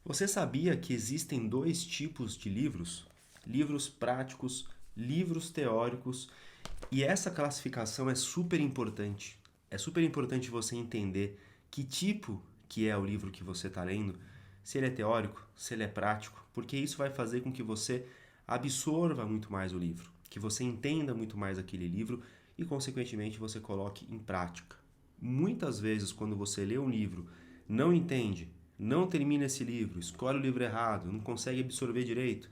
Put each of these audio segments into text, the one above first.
Você sabia que existem dois tipos de livros? Livros práticos, livros teóricos, e essa classificação é super importante. É super importante você entender que tipo que é o livro que você está lendo, se ele é teórico, se ele é prático, porque isso vai fazer com que você absorva muito mais o livro, que você entenda muito mais aquele livro e, consequentemente, você coloque em prática. Muitas vezes, quando você lê um livro, não entende, não termina esse livro, escolhe o livro errado, não consegue absorver direito,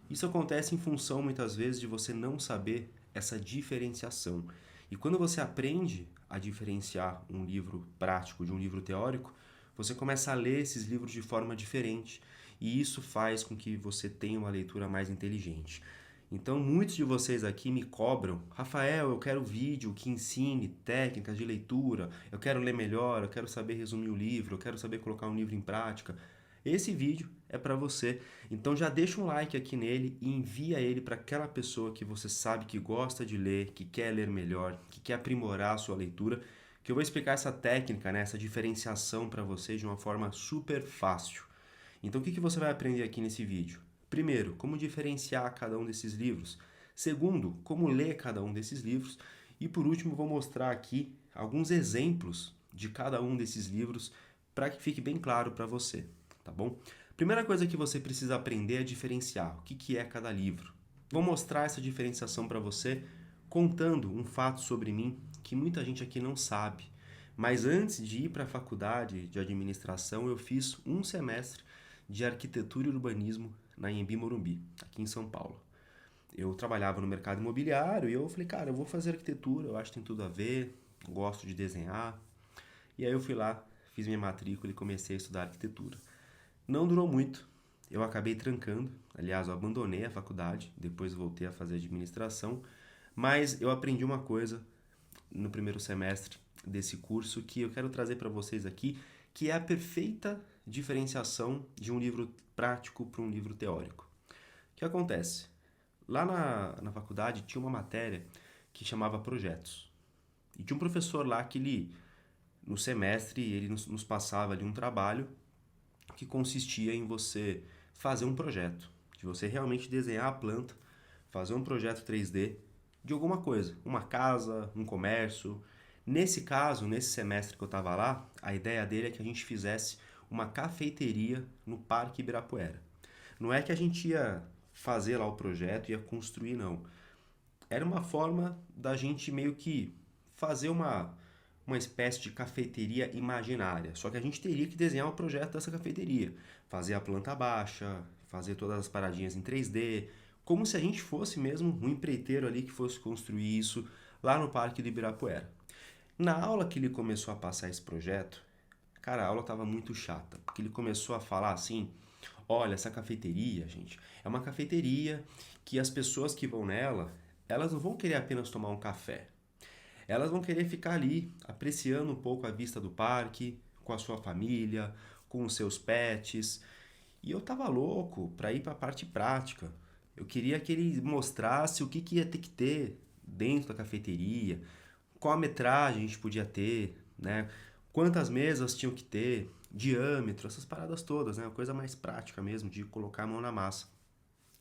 isso acontece em função, muitas vezes, de você não saber essa diferenciação. E quando você aprende a diferenciar um livro prático de um livro teórico, você começa a ler esses livros de forma diferente. E isso faz com que você tenha uma leitura mais inteligente. Então, muitos de vocês aqui me cobram: Rafael, eu quero vídeo que ensine técnicas de leitura, eu quero ler melhor, eu quero saber resumir o livro, eu quero saber colocar um livro em prática. Esse vídeo é para você. Então já deixa um like aqui nele e envia ele para aquela pessoa que você sabe que gosta de ler, que quer ler melhor, que quer aprimorar a sua leitura, que eu vou explicar essa técnica, né, essa diferenciação para você de uma forma super fácil. Então o que você vai aprender aqui nesse vídeo? Primeiro, como diferenciar cada um desses livros. Segundo, como ler cada um desses livros. E por último, vou mostrar aqui alguns exemplos de cada um desses livros para que fique bem claro para você, tá bom? Primeira coisa que você precisa aprender é diferenciar o que é cada livro. Vou mostrar essa diferenciação para você contando um fato sobre mim que muita gente aqui não sabe. Mas antes de ir para a faculdade de administração, eu fiz um semestre de arquitetura e urbanismo na Anhembi Morumbi, aqui em São Paulo. Eu trabalhava no mercado imobiliário e eu falei, cara, eu vou fazer arquitetura, eu acho que tem tudo a ver, gosto de desenhar. E aí eu fui lá, fiz minha matrícula e comecei a estudar arquitetura. Não durou muito, eu acabei trancando, aliás, eu abandonei a faculdade, depois voltei a fazer administração, mas eu aprendi uma coisa no primeiro semestre desse curso que eu quero trazer para vocês aqui, que é a perfeita diferenciação de um livro prático para um livro teórico. O que acontece? Lá na faculdade tinha uma matéria que chamava projetos. E tinha um professor lá que no semestre, ele nos passava ali um trabalho que consistia em você fazer um projeto, de você realmente desenhar a planta, fazer um projeto 3D de alguma coisa, uma casa, um comércio. Nesse caso, nesse semestre que eu estava lá, a ideia dele é que a gente fizesse uma cafeteria no Parque Ibirapuera. Não é que a gente ia fazer lá o projeto, ia construir, não. Era uma forma da gente meio que fazer uma espécie de cafeteria imaginária. Só que a gente teria que desenhar o projeto dessa cafeteria, fazer a planta baixa, fazer todas as paradinhas em 3D, como se a gente fosse mesmo um empreiteiro ali que fosse construir isso lá no Parque do Ibirapuera. Na aula que ele começou a passar esse projeto, cara, a aula estava muito chata, porque ele começou a falar assim: olha, essa cafeteria, gente, é uma cafeteria que as pessoas que vão nela, elas não vão querer apenas tomar um café. Elas vão querer ficar ali, apreciando um pouco a vista do parque, com a sua família, com os seus pets. E eu tava louco para ir para a parte prática. Eu queria que ele mostrasse o que ia ter que ter dentro da cafeteria, qual a metragem a gente podia ter, né? Quantas mesas tinham que ter, diâmetro, essas paradas todas, né? Uma coisa mais prática mesmo, de colocar a mão na massa.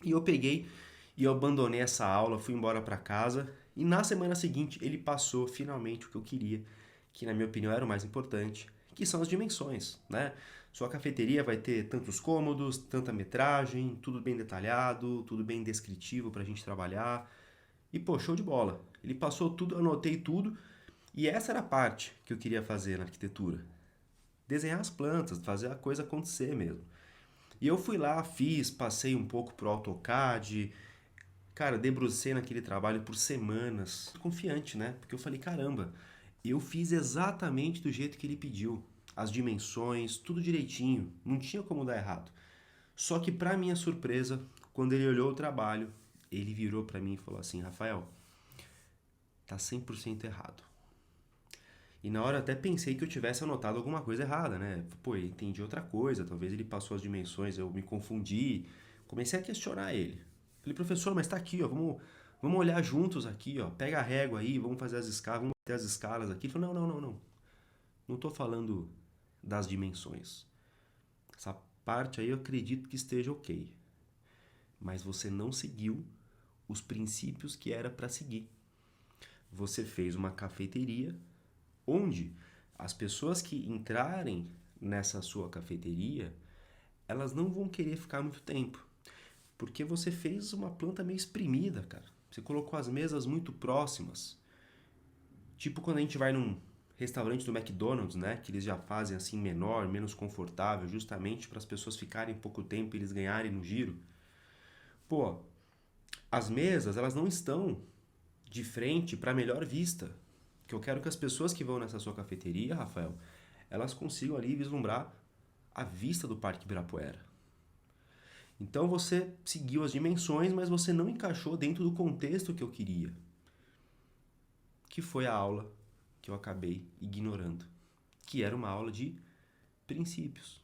E eu peguei e eu abandonei essa aula, fui embora para casa e na semana seguinte ele passou finalmente o que eu queria, que na minha opinião era o mais importante, que são as dimensões, né? Sua cafeteria vai ter tantos cômodos, tanta metragem, tudo bem detalhado, tudo bem descritivo para a gente trabalhar. E pô, show de bola. Ele passou tudo, eu anotei tudo e essa era a parte que eu queria fazer na arquitetura. Desenhar as plantas, fazer a coisa acontecer mesmo. E eu fui lá, fiz, passei um pouco pro AutoCAD. Cara, debrucei naquele trabalho por semanas. Confiante, né? Porque eu falei, caramba, eu fiz exatamente do jeito que ele pediu. As dimensões, tudo direitinho. Não tinha como dar errado. Só que, pra minha surpresa, quando ele olhou o trabalho, ele virou pra mim e falou assim: Rafael, tá 100% errado. E na hora eu até pensei que eu tivesse anotado alguma coisa errada, né? Pô, eu entendi outra coisa, talvez ele passou as dimensões, eu me confundi. Comecei a questionar ele. Falei, professor, mas tá aqui, ó, vamos olhar juntos aqui, ó. Pega a régua aí, vamos fazer as escalas, vamos ter as escalas aqui. Ele falou, não. Não tô falando das dimensões. Essa parte aí eu acredito que esteja ok. Mas você não seguiu os princípios que era para seguir. Você fez uma cafeteria onde as pessoas que entrarem nessa sua cafeteria, elas não vão querer ficar muito tempo. Porque você fez uma planta meio espremida, cara. Você colocou as mesas muito próximas. Tipo quando a gente vai num restaurante do McDonald's, né? Que eles já fazem assim menor, menos confortável, justamente para as pessoas ficarem pouco tempo e eles ganharem no giro. Pô, as mesas, elas não estão de frente para melhor vista. Que eu quero que as pessoas que vão nessa sua cafeteria, Rafael, elas consigam ali vislumbrar a vista do Parque Ibirapuera. Então você seguiu as dimensões, mas você não encaixou dentro do contexto que eu queria. Que foi a aula que eu acabei ignorando. Que era uma aula de princípios.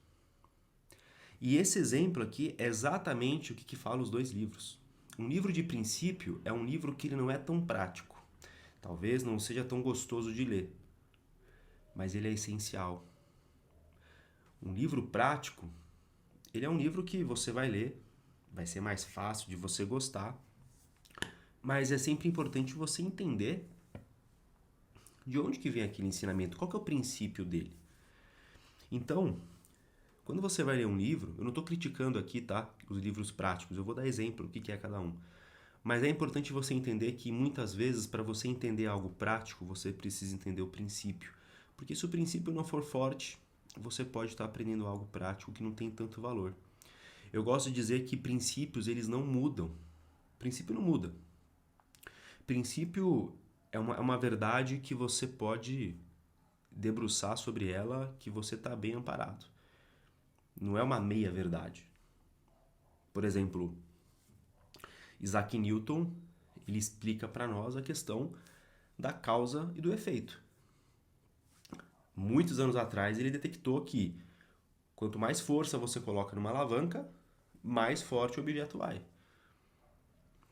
E esse exemplo aqui é exatamente o que fala os dois livros. Um livro de princípio é um livro que ele não é tão prático. Talvez não seja tão gostoso de ler, mas ele é essencial. Um livro prático, ele é um livro que você vai ler, vai ser mais fácil de você gostar, mas é sempre importante você entender de onde que vem aquele ensinamento, qual que é o princípio dele. Então, quando você vai ler um livro, eu não estou criticando aqui, tá? Os livros práticos, eu vou dar exemplo do que é cada um. Mas é importante você entender que muitas vezes, para você entender algo prático, você precisa entender o princípio. Porque se o princípio não for forte, você pode estar aprendendo algo prático que não tem tanto valor. Eu gosto de dizer que princípios, eles não mudam. Princípio não muda. Princípio é uma verdade que você pode debruçar sobre ela, que você está bem amparado. Não é uma meia verdade. Por exemplo, Isaac Newton, ele explica para nós a questão da causa e do efeito. Muitos anos atrás ele detectou que quanto mais força você coloca numa alavanca, mais forte o objeto vai.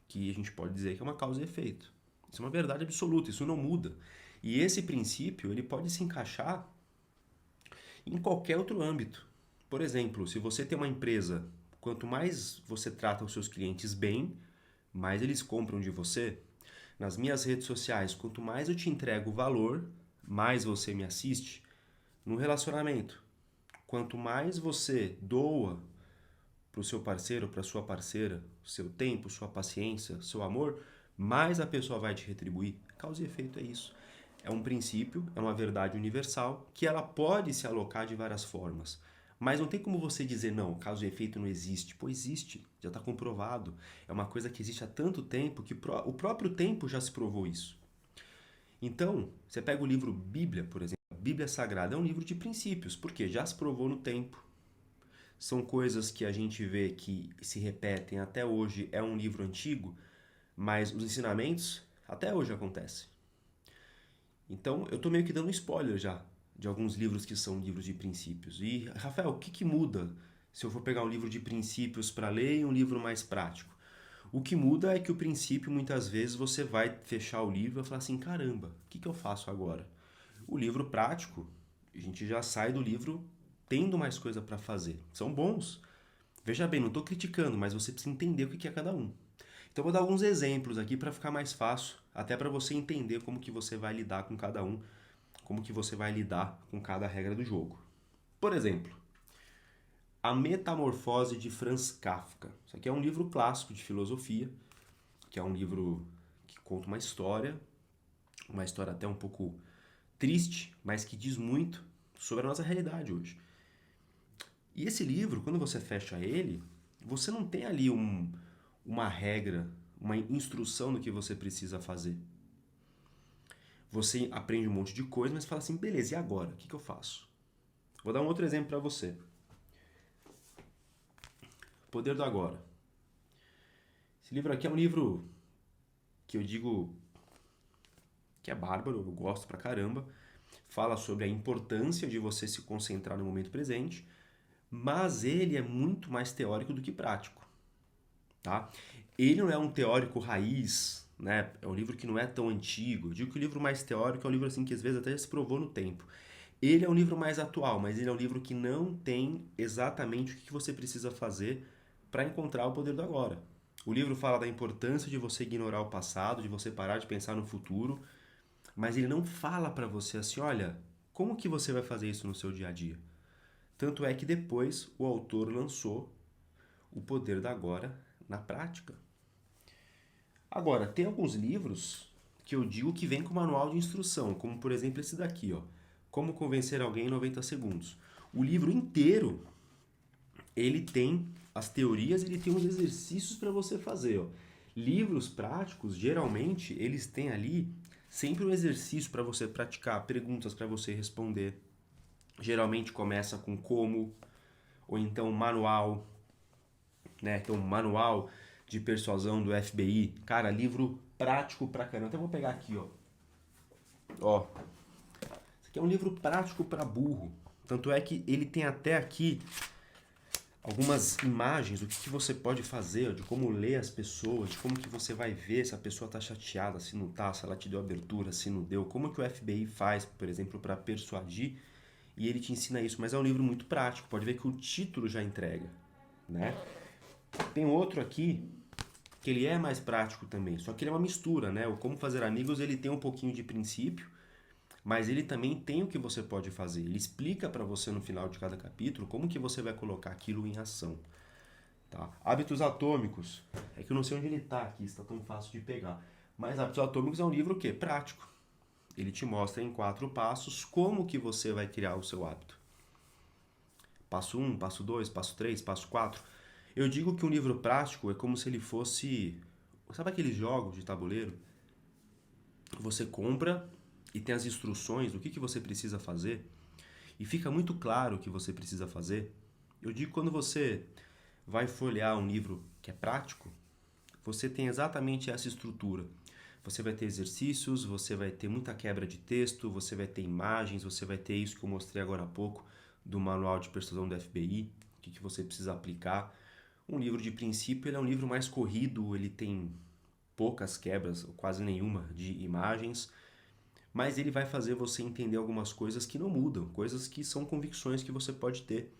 Que a gente pode dizer que é uma causa e efeito. Isso é uma verdade absoluta, isso não muda. E esse princípio ele pode se encaixar em qualquer outro âmbito. Por exemplo, se você tem uma empresa, quanto mais você trata os seus clientes bem, mais eles compram de você. Nas minhas redes sociais, quanto mais eu te entrego valor, mais você me assiste. No relacionamento, quanto mais você doa para o seu parceiro, para a sua parceira, seu tempo, sua paciência, seu amor, mais a pessoa vai te retribuir. Causa e efeito é isso. É um princípio, é uma verdade universal que ela pode se alocar de várias formas. Mas não tem como você dizer, não, causa e efeito não existe. Pô, existe, já está comprovado. É uma coisa que existe há tanto tempo que o próprio tempo já se provou isso. Então, você pega o livro Bíblia, por exemplo. A Bíblia Sagrada é um livro de princípios, porque já se provou no tempo. São coisas que a gente vê que se repetem até hoje. É um livro antigo, mas os ensinamentos até hoje acontecem. Então, eu estou meio que dando spoiler já de alguns livros que são livros de princípios. E, Rafael, o que muda se eu for pegar um livro de princípios para ler e um livro mais prático? O que muda é que o princípio, muitas vezes, você vai fechar o livro e vai falar assim, caramba, o que eu faço agora? O livro prático, a gente já sai do livro tendo mais coisa para fazer. São bons. Veja bem, não estou criticando, mas você precisa entender o que é cada um. Então, vou dar alguns exemplos aqui para ficar mais fácil, até para você entender como que você vai lidar com cada um, como que você vai lidar com cada regra do jogo. Por exemplo, A Metamorfose de Franz Kafka. Isso aqui é um livro clássico de filosofia, que é um livro que conta uma história até um pouco triste, mas que diz muito sobre a nossa realidade hoje. E esse livro, quando você fecha ele, você não tem ali uma regra, uma instrução do que você precisa fazer. Você aprende um monte de coisa, mas fala assim, beleza, e agora? O que eu faço? Vou dar um outro exemplo para você. Poder do Agora. Esse livro aqui é um livro que eu digo que é bárbaro, eu gosto pra caramba. Fala sobre a importância de você se concentrar no momento presente, mas ele é muito mais teórico do que prático. Tá? Ele não é um teórico raiz, né? É um livro que não é tão antigo. Eu digo que o livro mais teórico é um livro assim que às vezes até já se provou no tempo. Ele é um livro mais atual, mas ele é um livro que não tem exatamente o que você precisa fazer para encontrar o poder do agora. O livro fala da importância de você ignorar o passado, de você parar de pensar no futuro, mas ele não fala para você assim, olha, como que você vai fazer isso no seu dia a dia? Tanto é que depois o autor lançou o poder da agora na prática. Agora, tem alguns livros que eu digo que vem com manual de instrução, como por exemplo esse daqui, ó, Como Convencer Alguém em 90 Segundos. O livro inteiro, ele tem as teorias, ele tem os exercícios para você fazer, ó. Livros práticos, geralmente, eles têm ali sempre um exercício para você praticar, perguntas para você responder. Geralmente começa com como, ou então manual, né? Então, manual de persuasão do FBI. Cara, livro prático pra caramba. Até vou pegar aqui, ó. Ó, esse aqui é um livro prático pra burro. Tanto é que ele tem até aqui algumas imagens do que você pode fazer, de como ler as pessoas, de como que você vai ver se a pessoa tá chateada, se não tá, se ela te deu abertura, se não deu, como que o FBI faz, por exemplo, para persuadir, e ele te ensina isso, mas é um livro muito prático, pode ver que o título já entrega, né? Tem outro aqui que ele é mais prático também, só que ele é uma mistura, né? O Como Fazer Amigos, ele tem um pouquinho de princípio, mas ele também tem o que você pode fazer. Ele explica para você no final de cada capítulo como que você vai colocar aquilo em ação. Tá? Hábitos Atômicos. É que eu não sei onde ele está aqui, está tão fácil de pegar. Mas Hábitos Atômicos é um livro o quê? Prático. Ele te mostra em 4 passos como que você vai criar o seu hábito. Passo 1, passo 2, passo 3, passo 4. Eu digo que um livro prático é como se ele fosse... Sabe aqueles jogos de tabuleiro? Você compra e tem as instruções do que você precisa fazer e fica muito claro o que você precisa fazer. Eu digo que quando você vai folhear um livro que é prático, você tem exatamente essa estrutura. Você vai ter exercícios, você vai ter muita quebra de texto, você vai ter imagens, você vai ter isso que eu mostrei agora há pouco do manual de persuasão do FBI, o que você precisa aplicar. Um livro de princípio ele é um livro mais corrido, ele tem poucas quebras, ou quase nenhuma, de imagens, mas ele vai fazer você entender algumas coisas que não mudam, coisas que são convicções que você pode ter.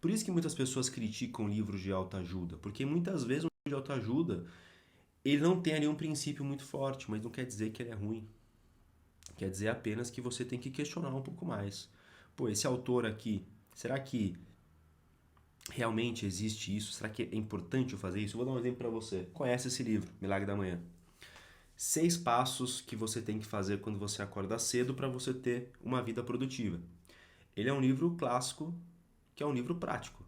Por isso que muitas pessoas criticam livros de autoajuda, porque muitas vezes um livro de autoajuda ele não tem ali um princípio muito forte, mas não quer dizer que ele é ruim. Quer dizer apenas que você tem que questionar um pouco mais. Pô, esse autor aqui, será que realmente existe isso? Será que é importante eu fazer isso? Eu vou dar um exemplo para você. Conhece esse livro, Milagre da Manhã? 6 passos que você tem que fazer quando você acorda cedo para você ter uma vida produtiva. Ele é um livro clássico, que é um livro prático.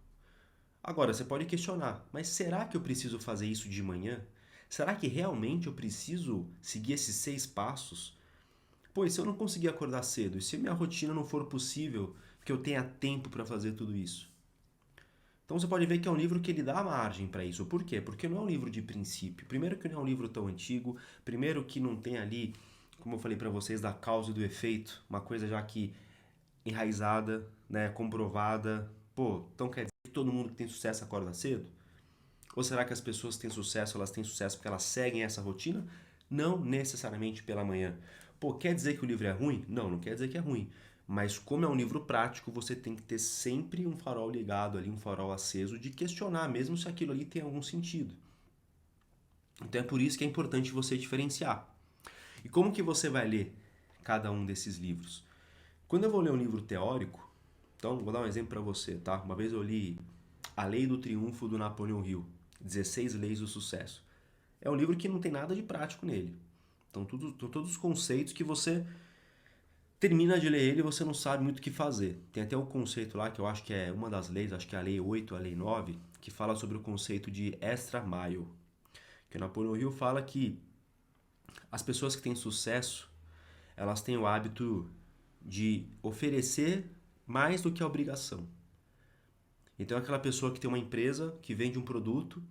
Agora, você pode questionar, mas será que eu preciso fazer isso de manhã? Será que realmente eu preciso seguir esses 6 passos? Pois se eu não conseguir acordar cedo, e se minha rotina não for possível, que eu tenha tempo para fazer tudo isso? Então você pode ver que é um livro que ele dá margem para isso. Por quê? Porque não é um livro de princípio. Primeiro que não é um livro tão antigo, primeiro que não tem ali, como eu falei para vocês, da causa e do efeito, uma coisa já que enraizada, né, comprovada. Pô, então quer dizer que todo mundo que tem sucesso acorda cedo? Ou será que as pessoas que têm sucesso, elas têm sucesso porque elas seguem essa rotina? Não necessariamente pela manhã. Pô, quer dizer que o livro é ruim? Não, não quer dizer que é ruim. Mas como é um livro prático, você tem que ter sempre um farol ligado ali, um farol aceso de questionar, mesmo se aquilo ali tem algum sentido. Então é por isso que é importante você diferenciar. E como que você vai ler cada um desses livros? Quando eu vou ler um livro teórico, então vou dar um exemplo para você, tá? Uma vez eu li A Lei do Triunfo do Napoleão Hill, 16 Leis do Sucesso. É um livro que não tem nada de prático nele. Então, todos os conceitos que você termina de ler ele e você não sabe muito o que fazer. Tem até o conceito lá que eu acho que é uma das leis, acho que é a Lei 8, a Lei 9, que fala sobre o conceito de extra mile. Que o Napoleão Hill fala que as pessoas que têm sucesso, elas têm o hábito de oferecer mais do que a obrigação. Então, aquela pessoa que tem uma empresa que vende um produto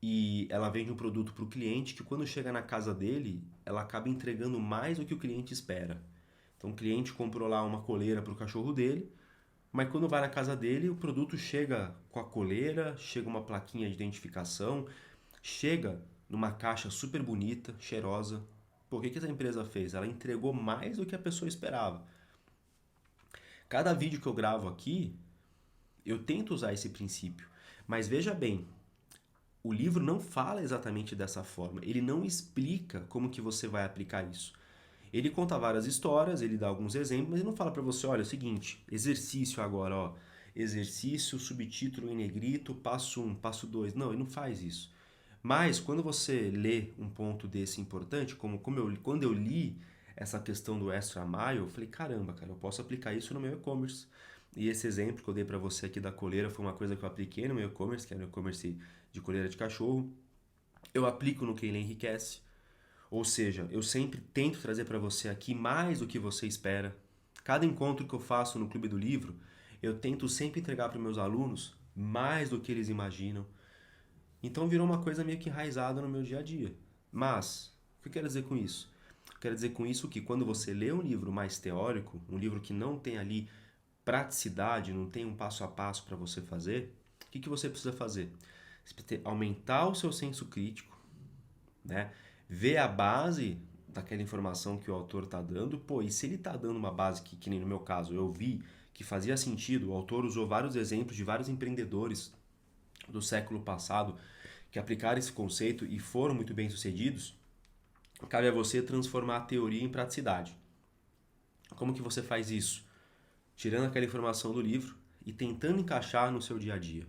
e ela vende um produto para o cliente que quando chega na casa dele, ela acaba entregando mais do que o cliente espera. Então o cliente comprou lá uma coleira para o cachorro dele, mas quando vai na casa dele, o produto chega com a coleira, chega uma plaquinha de identificação, chega numa caixa super bonita, cheirosa. Pô, o que essa empresa fez? Ela entregou mais do que a pessoa esperava. Cada vídeo que eu gravo aqui, eu tento usar esse princípio. Mas veja bem, o livro não fala exatamente dessa forma. Ele não explica como que você vai aplicar isso. Ele conta várias histórias, ele dá alguns exemplos, mas ele não fala para você, olha, é o seguinte, exercício agora, ó, exercício, subtítulo em negrito, passo 1, passo 2. Não, ele não faz isso. Mas quando você lê um ponto desse importante, quando eu li essa questão do extra mile, eu falei, caramba, cara, eu posso aplicar isso no meu e-commerce. E esse exemplo que eu dei para você aqui da coleira foi uma coisa que eu apliquei no meu e-commerce, que era o e-commerce de coleira de cachorro. Eu aplico no Quem Lê Enriquece. Ou seja, eu sempre tento trazer para você aqui mais do que você espera. Cada encontro que eu faço no Clube do Livro, eu tento sempre entregar para meus alunos mais do que eles imaginam. Então virou uma coisa meio que enraizada no meu dia a dia. Mas, o que eu quero dizer com isso? Eu quero dizer com isso que quando você lê um livro mais teórico, um livro que não tem ali praticidade, não tem um passo a passo para você fazer, o que você precisa fazer? Você precisa aumentar o seu senso crítico, né? Ver a base daquela informação que o autor está dando, pô, e se ele está dando uma base que nem no meu caso eu vi que fazia sentido, o autor usou vários exemplos de vários empreendedores do século passado que aplicaram esse conceito e foram muito bem sucedidos, cabe a você transformar a teoria em praticidade. Como que você faz isso? Tirando aquela informação do livro e tentando encaixar no seu dia a dia.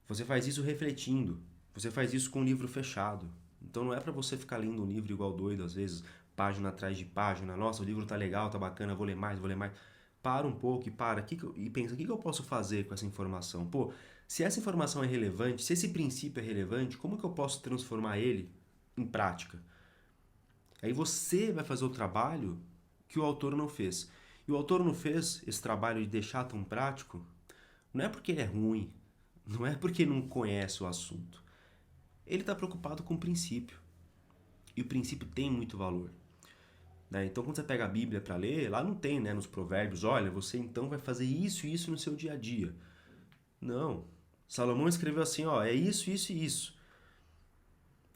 Você faz isso refletindo, você faz isso com um livro fechado. Então não é para você ficar lendo um livro igual doido, às vezes, página atrás de página. Nossa, o livro tá legal, tá bacana, vou ler mais, vou ler mais. Para um pouco e pensa, o que eu posso fazer com essa informação? Pô, se essa informação é relevante, se esse princípio é relevante, como que eu posso transformar ele em prática? Aí você vai fazer o trabalho que o autor não fez. E o autor não fez esse trabalho de deixar tão prático, não é porque ele é ruim, não é porque ele não conhece o assunto. Ele está preocupado com o princípio. E o princípio tem muito valor. Né? Então, quando você pega a Bíblia para ler, lá não tem, né, nos provérbios, olha, você então vai fazer isso e isso no seu dia a dia. Não. Salomão escreveu assim, ó, é isso, isso e isso.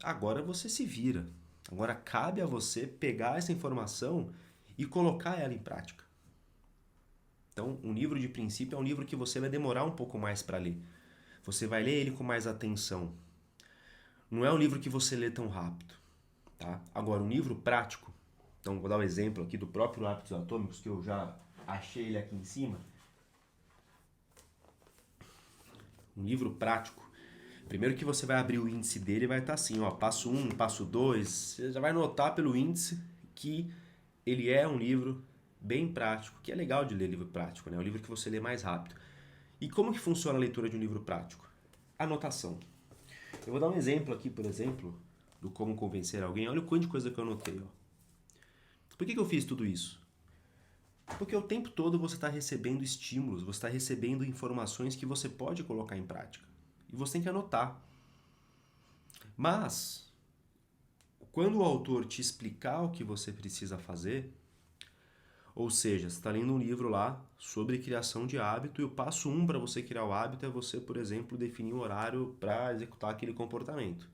Agora você se vira. Agora cabe a você pegar essa informação e colocar ela em prática. Então, um livro de princípio é um livro que você vai demorar um pouco mais para ler. Você vai ler ele com mais atenção. Não é um livro que você lê tão rápido. Tá? Agora, um livro prático, então vou dar um exemplo aqui do próprio Hábitos Atômicos, que eu já achei ele aqui em cima. Um livro prático. Primeiro que você vai abrir o índice dele, vai estar assim, ó, passo 1, passo 2. Você já vai notar pelo índice que ele é um livro bem prático, que é legal de ler livro prático, né? É um livro que você lê mais rápido. E como que funciona a leitura de um livro prático? Anotação. Eu vou dar um exemplo aqui, por exemplo, do como convencer alguém. Olha o quanto de coisa que eu anotei, ó. Por que eu fiz tudo isso? Porque o tempo todo você está recebendo estímulos, você está recebendo informações que você pode colocar em prática. E você tem que anotar. Mas, quando o autor te explicar o que você precisa fazer, ou seja, você está lendo um livro lá sobre criação de hábito e o passo 1 para você criar o hábito é você, por exemplo, definir um horário para executar aquele comportamento.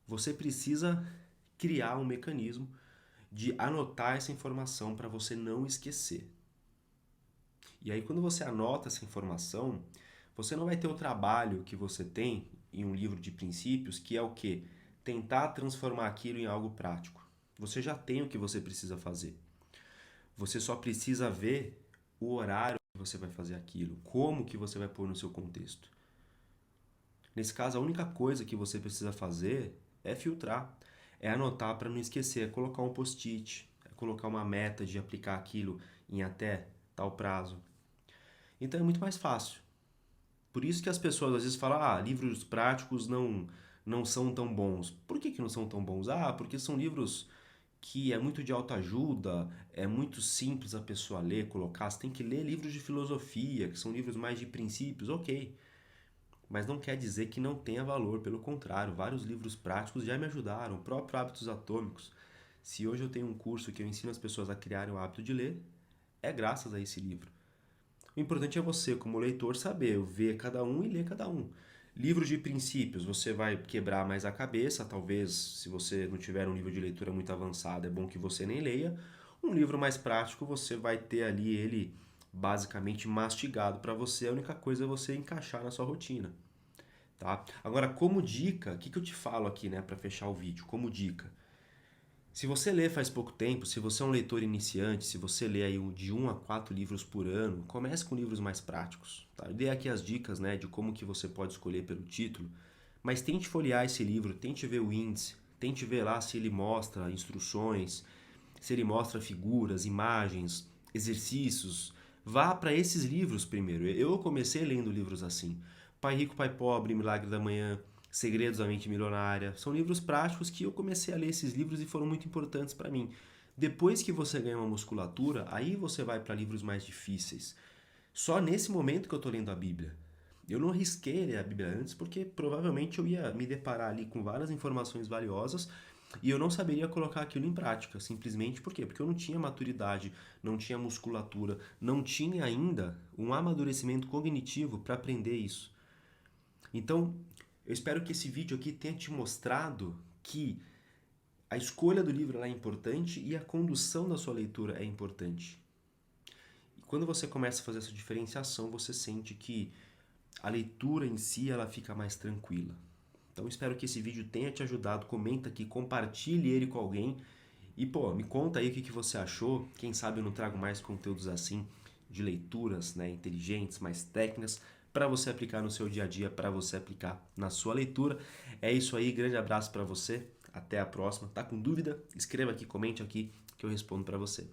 Você precisa criar um mecanismo de anotar essa informação para você não esquecer. E aí quando você anota essa informação, você não vai ter o trabalho que você tem em um livro de princípios, que é o quê? Tentar transformar aquilo em algo prático. Você já tem o que você precisa fazer. Você só precisa ver o horário que você vai fazer aquilo, como que você vai pôr no seu contexto. Nesse caso, a única coisa que você precisa fazer é filtrar, é anotar para não esquecer, é colocar um post-it, é colocar uma meta de aplicar aquilo em até tal prazo. Então é muito mais fácil. Por isso que as pessoas às vezes falam, livros práticos não são tão bons. Por que não são tão bons? Porque são livros que é muito de autoajuda, é muito simples a pessoa ler, colocar. Você tem que ler livros de filosofia, que são livros mais de princípios, ok. Mas não quer dizer que não tenha valor, pelo contrário, vários livros práticos já me ajudaram, o próprio Hábitos Atômicos. Se hoje eu tenho um curso que eu ensino as pessoas a criarem o hábito de ler, é graças a esse livro. O importante é você, como leitor, saber ver cada um e ler cada um. Livros de princípios, você vai quebrar mais a cabeça, talvez se você não tiver um nível de leitura muito avançado, é bom que você nem leia. Um livro mais prático, você vai ter ali ele basicamente mastigado para você. A única coisa é você encaixar na sua rotina, tá? Agora, como dica, o que eu te falo aqui, né, para fechar o vídeo? Como dica, se você lê faz pouco tempo, se você é um leitor iniciante, se você lê aí de 1 a 4 livros por ano, comece com livros mais práticos, tá? Eu dei aqui as dicas, né, de como que você pode escolher pelo título, mas tente folhear esse livro, tente ver o índice, tente ver lá se ele mostra instruções, se ele mostra figuras, imagens, exercícios. Vá para esses livros primeiro. Eu comecei lendo livros assim. Pai Rico, Pai Pobre, Milagre da Manhã, Segredos da Mente Milionária. São livros práticos que eu comecei a ler esses livros e foram muito importantes para mim. Depois que você ganha uma musculatura, aí você vai para livros mais difíceis. Só nesse momento que eu estou lendo a Bíblia. Eu não risquei ler a Bíblia antes porque provavelmente eu ia me deparar ali com várias informações valiosas e eu não saberia colocar aquilo em prática, simplesmente por quê? Porque eu não tinha maturidade, não tinha musculatura, não tinha ainda um amadurecimento cognitivo para aprender isso. Então, eu espero que esse vídeo aqui tenha te mostrado que a escolha do livro é importante e a condução da sua leitura é importante. E quando você começa a fazer essa diferenciação, você sente que a leitura em si ela fica mais tranquila. Então espero que esse vídeo tenha te ajudado. Comenta aqui, compartilhe ele com alguém. E pô, me conta aí o que você achou. Quem sabe eu não trago mais conteúdos assim de leituras, né, inteligentes, mais técnicas, para você aplicar no seu dia a dia, para você aplicar na sua leitura. É isso aí, grande abraço para você. Até a próxima. Tá com dúvida? Escreva aqui, comente aqui que eu respondo para você.